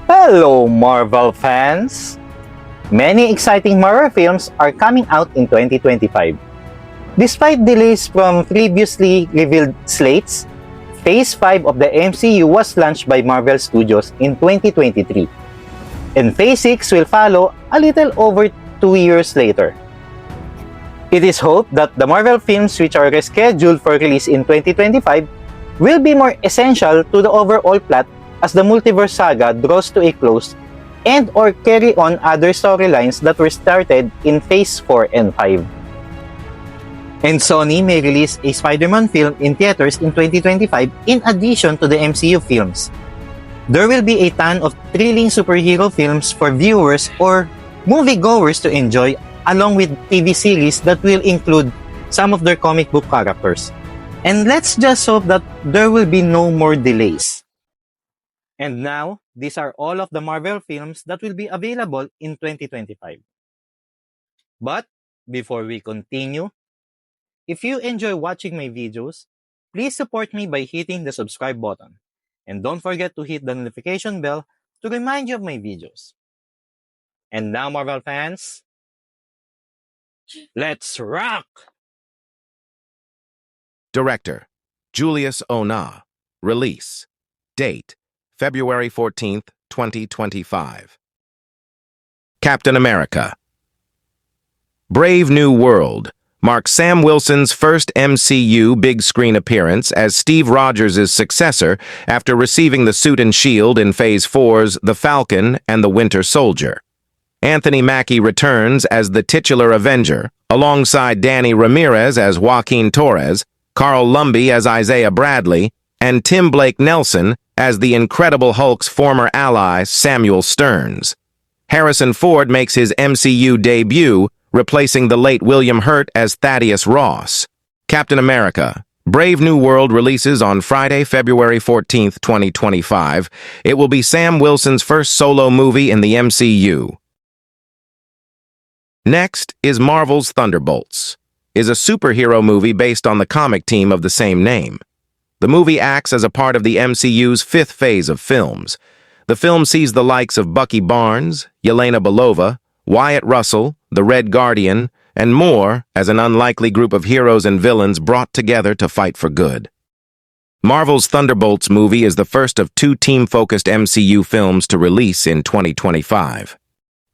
Hello, Marvel fans! Many exciting Marvel films are coming out in 2025. Despite delays from previously revealed slates, Phase 5 of the MCU was launched by Marvel Studios in 2023, and Phase 6 will follow a little over 2 years later. It is hoped that the Marvel films which are rescheduled for release in 2025 will be more essential to the overall plot as the Multiverse Saga draws to a close and or carry on other storylines that were started in Phase 4 and 5. And Sony may release a Spider-Man film in theaters in 2025 in addition to the MCU films. There will be a ton of thrilling superhero films for viewers or moviegoers to enjoy, along with TV series that will include some of their comic book characters. And let's just hope that there will be no more delays. And now, these are all of the Marvel films that will be available in 2025. But before we continue, if you enjoy watching my videos, please support me by hitting the subscribe button. And don't forget to hit the notification bell to remind you of my videos. And now, Marvel fans, let's rock! Director, Julius Ona. Release. Date, February 14th, 2025. Captain America. Brave New World marks Sam Wilson's first MCU big screen appearance as Steve Rogers' successor after receiving the suit and shield in Phase 4's The Falcon and the Winter Soldier. Anthony Mackie returns as the titular Avenger, alongside Danny Ramirez as Joaquin Torres, Carl Lumbly as Isaiah Bradley, and Tim Blake Nelson as the Incredible Hulk's former ally Samuel Stearns. Harrison Ford makes his MCU debut, replacing the late William Hurt as Thaddeus Ross. Captain America. Brave New World releases on Friday, February 14th, 2025. It will be Sam Wilson's first solo movie in the MCU. Next is Marvel's Thunderbolts, is a superhero movie based on the comic team of the same name. The movie acts as a part of the MCU's fifth phase of films. The film sees the likes of Bucky Barnes, Yelena Belova, Wyatt Russell, the Red Guardian, and more as an unlikely group of heroes and villains brought together to fight for good. Marvel's Thunderbolts movie is the first of two team-focused MCU films to release in 2025.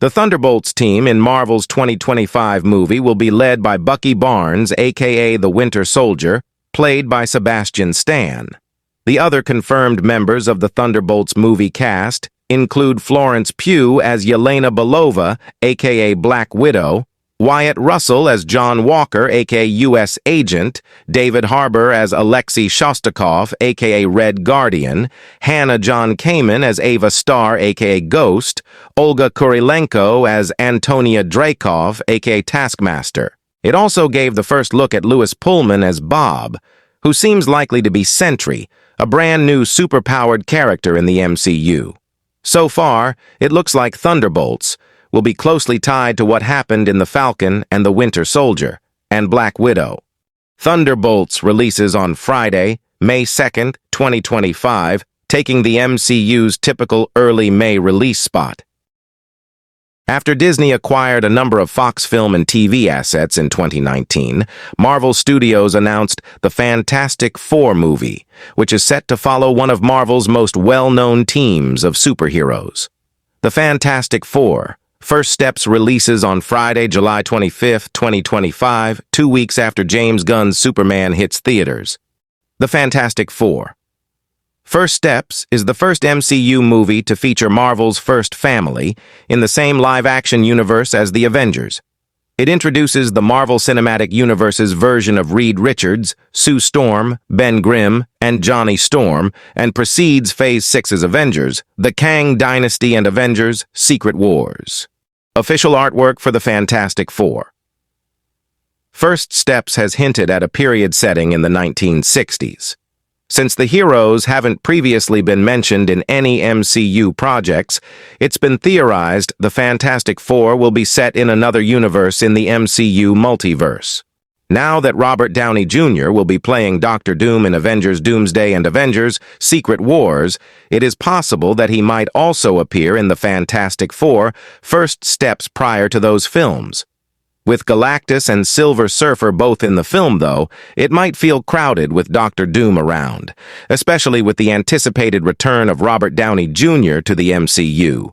The Thunderbolts team in Marvel's 2025 movie will be led by Bucky Barnes, aka the Winter Soldier, played by Sebastian Stan. The other confirmed members of the Thunderbolts movie cast include Florence Pugh as Yelena Belova, aka Black Widow, Wyatt Russell as John Walker, aka U.S. Agent, David Harbour as Alexei Shostakov, aka Red Guardian, Hannah John Kamen as Ava Starr, aka Ghost, Olga Kurilenko as Antonia Dreykov, aka Taskmaster. It also gave the first look at Louis Pullman as Bob, who seems likely to be Sentry, a brand new superpowered character in the MCU. So far, it looks like Thunderbolts will be closely tied to what happened in The Falcon and the Winter Soldier, and Black Widow. Thunderbolts releases on Friday, May 2nd, 2025, taking the MCU's typical early May release spot. After Disney acquired a number of Fox film and TV assets in 2019, Marvel Studios announced the Fantastic Four movie, which is set to follow one of Marvel's most well-known teams of superheroes. The Fantastic Four First Steps releases on Friday, July 25th, 2025, 2 weeks after James Gunn's Superman hits theaters. The Fantastic Four. First Steps is the first MCU movie to feature Marvel's first family in the same live-action universe as the Avengers. It introduces the Marvel Cinematic Universe's version of Reed Richards, Sue Storm, Ben Grimm, and Johnny Storm, and precedes Phase 6's Avengers, The Kang Dynasty and Avengers, Secret Wars. Official artwork for the Fantastic Four. First Steps has hinted at a period setting in the 1960s. Since the heroes haven't previously been mentioned in any MCU projects, it's been theorized the Fantastic Four will be set in another universe in the MCU multiverse. Now that Robert Downey Jr. will be playing Doctor Doom in Avengers Doomsday and Avengers Secret Wars, it is possible that he might also appear in the Fantastic Four first steps prior to those films. With Galactus and Silver Surfer both in the film, though, it might feel crowded with Doctor Doom around, especially with the anticipated return of Robert Downey Jr. to the MCU.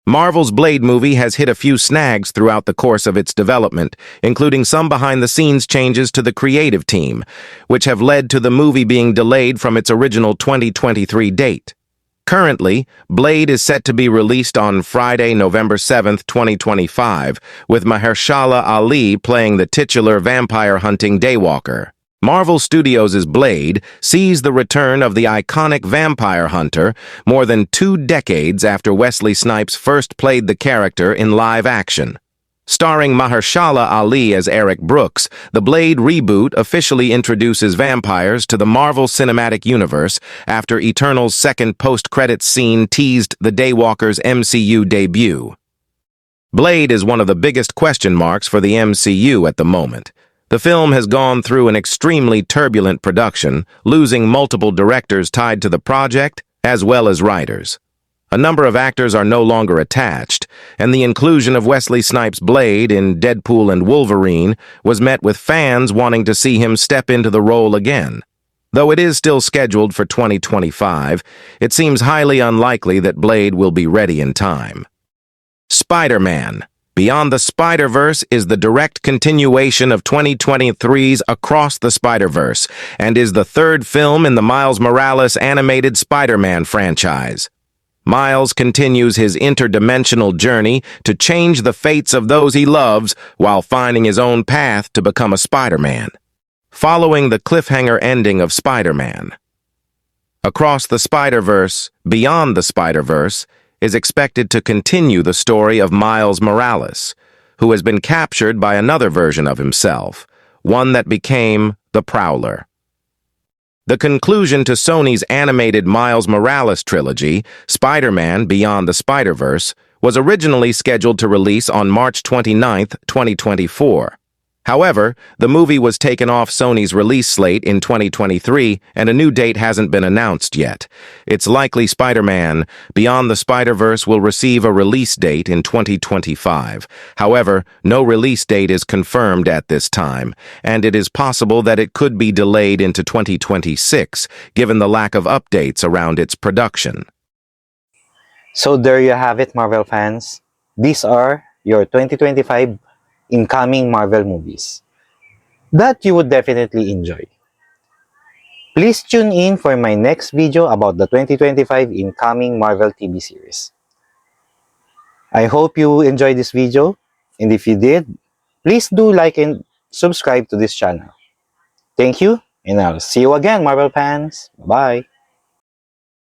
Marvel's Blade movie has hit a few snags throughout the course of its development, including some behind-the-scenes changes to the creative team, which have led to the movie being delayed from its original 2023 date. Currently, Blade is set to be released on Friday, November 7, 2025, with Mahershala Ali playing the titular vampire-hunting Daywalker. Marvel Studios' Blade sees the return of the iconic vampire hunter more than 2 decades after Wesley Snipes first played the character in live action. Starring Mahershala Ali as Eric Brooks, the Blade reboot officially introduces vampires to the Marvel Cinematic Universe after Eternal's second post-credits scene teased the Daywalker's MCU debut. Blade is one of the biggest question marks for the MCU at the moment. The film has gone through an extremely turbulent production, losing multiple directors tied to the project, as well as writers. A number of actors are no longer attached, and the inclusion of Wesley Snipes' Blade in Deadpool and Wolverine was met with fans wanting to see him step into the role again. Though it is still scheduled for 2025, it seems highly unlikely that Blade will be ready in time. Spider-Man. Beyond the Spider-Verse is the direct continuation of 2023's Across the Spider-Verse and is the third film in the Miles Morales animated Spider-Man franchise. Miles continues his interdimensional journey to change the fates of those he loves while finding his own path to become a Spider-Man. Following the cliffhanger ending of Spider-Man, Across the Spider-Verse, Beyond the Spider-Verse is expected to continue the story of Miles Morales, who has been captured by another version of himself, one that became the Prowler. The conclusion to Sony's animated Miles Morales trilogy, Spider-Man Beyond the Spider-Verse, was originally scheduled to release on March 29, 2024. However, the movie was taken off Sony's release slate in 2023, and a new date hasn't been announced yet. It's likely Spider-Man Beyond the Spider-Verse will receive a release date in 2025. However, no release date is confirmed at this time, and it is possible that it could be delayed into 2026, given the lack of updates around its production. So there you have it, Marvel fans. These are your 2025 incoming Marvel movies that you would definitely enjoy. Please tune in for my next video about the 2025 incoming Marvel TV series. I hope you enjoyed this video, and if you did, please do like and subscribe to this channel. Thank you, and I'll see you again, Marvel fans. Bye!